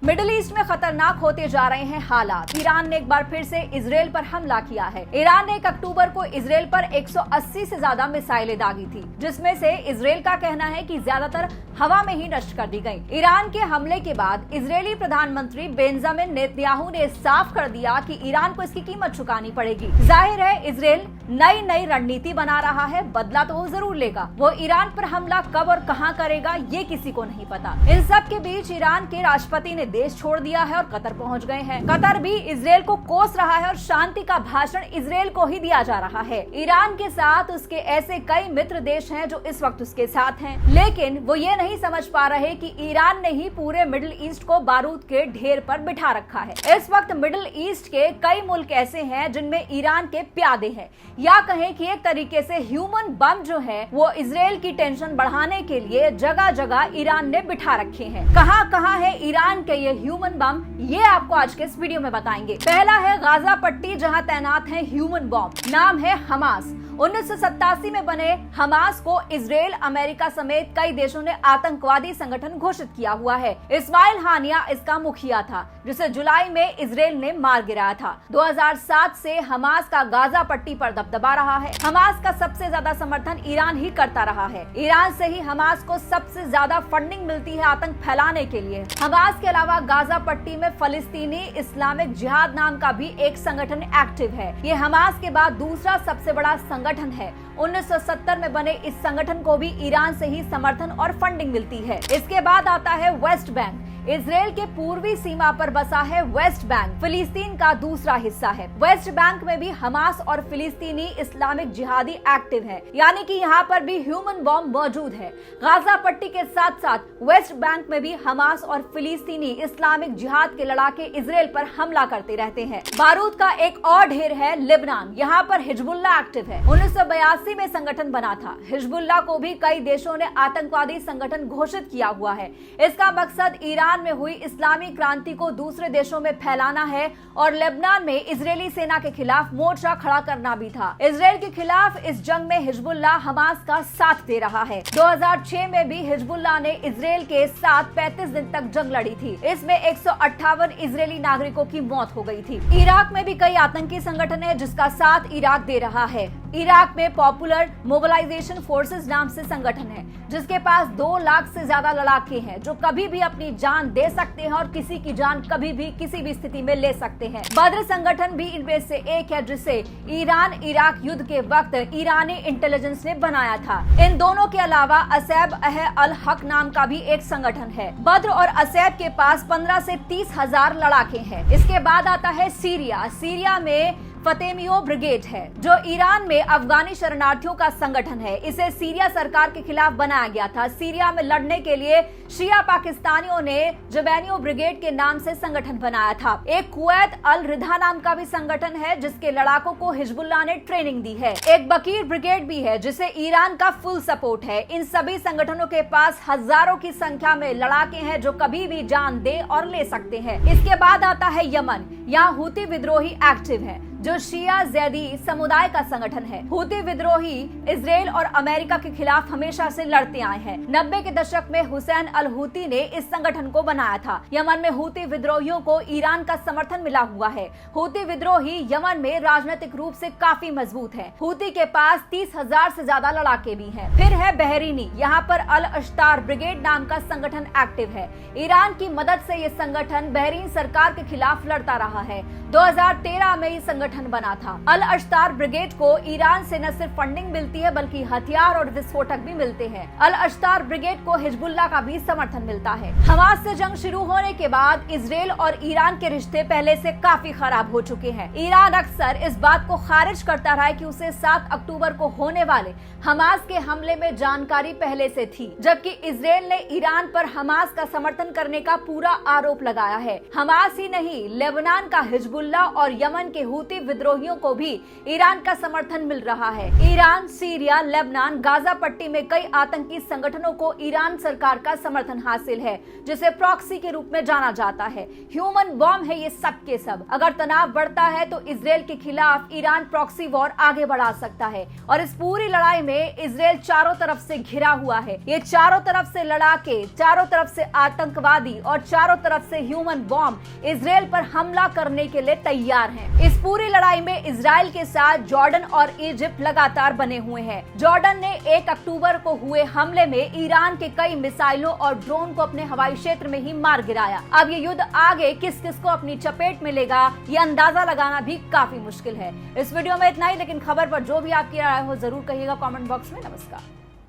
Middle east में खतरनाक होते जा रहे हैं हालात। ईरान ने एक बार फिर से इजराइल पर हमला किया है। ईरान ने 1 अक्टूबर को इजराइल पर 180 से ज्यादा मिसाइलें दागी थी, जिसमें से इजराइल का कहना है कि ज्यादातर हवा में ही नष्ट कर दी गई। ईरान के हमले के बाद इजरायली प्रधानमंत्री बेंजामिन नेतन्याहू ने साफ कर दिया कि ईरान को इसकी कीमत चुकानी पड़ेगी। जाहिर है इजराइल नई रणनीति बना रहा है, बदला तो वो जरूर लेगा। वो ईरान पर हमला कब और कहां करेगा ये किसी को नहीं पता। इन सब के बीच ईरान के राष्ट्रपति ने देश छोड़ दिया है और कतर पहुंच गए हैं। कतर भी इजराइल को कोस रहा है और शांति का भाषण इजराइल को ही दिया जा रहा है। ईरान के साथ उसके ऐसे कई मित्र देश हैं जो इस वक्त उसके साथ हैं, लेकिन वो ये नहीं समझ पा रहे कि ईरान ने ही पूरे मिडिल ईस्ट को बारूद के ढेर पर बिठा रखा है। इस वक्त मिडिल ईस्ट के कई मुल्क ऐसे हैं जिनमें ईरान के प्यादे हैं, या कहें कि एक तरीके से ह्यूमन बम जो है वो इजराइल की टेंशन बढ़ाने के लिए जगह जगह ईरान ने बिठा रखे हैं। कहां कहां है ईरान के ये ह्यूमन बम, ये आपको आज के इस वीडियो में बताएंगे। पहला है गाजा पट्टी, जहां तैनात है ह्यूमन बम। नाम है हमास। 1987 में बने हमास को इजराइल, अमेरिका समेत कई देशों ने आतंकवादी संगठन घोषित किया हुआ है। इस्माइल हानिया इसका मुखिया था, जिसे जुलाई में इजराइल ने मार गिराया था। 2007 से हमास का गाजा पट्टी पर दबदबा रहा है। हमास का सबसे ज्यादा समर्थन ईरान ही करता रहा है। ईरान से ही हमास को सबसे ज्यादा फंडिंग मिलती है आतंक फैलाने के लिए। हमास के अलावा गाजा पट्टी में फलस्तीनी इस्लामिक जिहाद नाम का भी एक संगठन एक्टिव है। ये हमास के बाद दूसरा सबसे बड़ा संगठन है। 1970 में बने इस संगठन को भी ईरान से ही समर्थन और फंडिंग मिलती है। इसके बाद आता है वेस्ट बैंक। इजराइल के पूर्वी सीमा पर बसा है वेस्ट बैंक, फिलिस्तीन का दूसरा हिस्सा है। वेस्ट बैंक में भी हमास और फिलिस्तीनी इस्लामिक जिहादी एक्टिव है, यानी कि यहाँ पर भी ह्यूमन बॉम्ब मौजूद है। गाजा पट्टी के साथ साथ वेस्ट बैंक में भी हमास और फिलिस्तीनी इस्लामिक जिहाद के लड़ाके इजराइल पर हमला करते रहते हैं। बारूद का एक और ढेर है लेबनान। यहाँ पर हिजबुल्लाह एक्टिव है। 1982 में संगठन बना था। हिजबुल्लाह को भी कई देशों ने आतंकवादी संगठन घोषित किया हुआ है। इसका मकसद ईरान में हुई इस्लामी क्रांति को दूसरे देशों में फैलाना है और लेबनान में इजरायली सेना के खिलाफ मोर्चा खड़ा करना भी था। इजराइल के खिलाफ इस जंग में हिजबुल्लाह हमास का साथ दे रहा है। 2006 में भी हिजबुल्लाह ने इजराइल के साथ 35 दिन तक जंग लड़ी थी। इसमें 158 इजरायली नागरिकों की मौत हो गई थी। इराक में भी कई आतंकी संगठन है जिसका साथ इराक दे रहा है। इराक में पॉपुलर मोबिलाइजेशन फोर्सेस नाम से संगठन है, जिसके पास 2 लाख से ज्यादा लड़ाके हैं जो कभी भी अपनी जान दे सकते हैं और किसी की जान कभी भी किसी भी स्थिति में ले सकते हैं। बद्र संगठन भी इनमें से एक है, जिसे ईरान इराक युद्ध के वक्त ईरानी इंटेलिजेंस ने बनाया था। इन दोनों के अलावा असैब अल हक नाम का भी एक संगठन है। बद्र और असैब के पास 15 से 30 हजार लड़ाके हैं। इसके बाद आता है सीरिया। सीरिया में फतेमियो ब्रिगेड है, जो ईरान में अफगानी शरणार्थियों का संगठन है। इसे सीरिया सरकार के खिलाफ बनाया गया था। सीरिया में लड़ने के लिए शिया पाकिस्तानियों ने जबैनियो ब्रिगेड के नाम से संगठन बनाया था। एक कुवैत अल रिधा नाम का भी संगठन है, जिसके लड़ाकों को हिजबुल्लाह ने ट्रेनिंग दी है। एक बकीर ब्रिगेड भी है, जिसे ईरान का फुल सपोर्ट है। इन सभी संगठनों के पास हजारों की संख्या में लड़ाके हैं जो कभी भी जान दे और ले सकते हैं। इसके बाद आता है यमन। यहाँ हूती विद्रोही एक्टिव है, जो शिया जैदी समुदाय का संगठन है। हूती विद्रोही इजराइल और अमेरिका के खिलाफ हमेशा से लड़ते आए हैं। 90 के दशक में हुसैन अल हूती ने इस संगठन को बनाया था। यमन में हूती विद्रोहियों को ईरान का समर्थन मिला हुआ है। हूती विद्रोही यमन में राजनीतिक रूप से काफी मजबूत है। हूती के पास 30,000 से ज्यादा लड़ाके भी हैं। फिर है बहरीनी। यहाँ पर अल अश्तार ब्रिगेड नाम का संगठन एक्टिव है। ईरान की मदद से ये संगठन बहरीन सरकार के खिलाफ लड़ता रहा है। 2013 में ये संगठन बना था। अल अश्तार ब्रिगेड को ईरान से न सिर्फ फंडिंग मिलती है, बल्कि हथियार और विस्फोटक भी मिलते हैं। अल अश्तार ब्रिगेड को हिजबुल्लाह का भी समर्थन मिलता है। हमास से जंग शुरू होने के बाद इजराइल और ईरान के रिश्ते पहले से काफी खराब हो चुके हैं। ईरान अक्सर इस बात को खारिज करता रहा है कि उसे 7 अक्टूबर को होने वाले हमास के हमले में जानकारी पहले से थी, जबकि इजराइल ने ईरान पर हमास का समर्थन करने का पूरा आरोप लगाया है। हमास ही नहीं, लेबनान का हिजबुल्लाह और यमन के हूती हूती विद्रोहियों को भी ईरान का समर्थन मिल रहा है। ईरान, सीरिया, लेबनान, गाजा पट्टी में कई आतंकी संगठनों को ईरान सरकार का समर्थन हासिल है, जिसे प्रॉक्सी के रूप में जाना जाता है। ह्यूमन बॉम्ब है ये सब के सब। अगर तनाव बढ़ता है तो इजरायल के खिलाफ ईरान प्रॉक्सी वॉर आगे बढ़ा सकता है और इस पूरी लड़ाई में इजरायल चारों तरफ से घिरा हुआ है। ये चारों तरफ से लड़ाके, चारों तरफ से आतंकवादी और चारों तरफ से ह्यूमन बॉम्ब इजरायल पर हमला करने के लिए तैयार हैं। इस पूरी लड़ाई में इजरायल के साथ जॉर्डन और इजिप्ट लगातार बने हुए हैं। जॉर्डन ने 1 अक्टूबर को हुए हमले में ईरान के कई मिसाइलों और ड्रोन को अपने हवाई क्षेत्र में ही मार गिराया। अब ये युद्ध आगे किस किस को अपनी चपेट में लेगा, ये अंदाजा लगाना भी काफी मुश्किल है। इस वीडियो में इतना ही, लेकिन खबर पर जो भी आपकी राय हो जरूर कहिएगा कमेंट बॉक्स में। नमस्कार।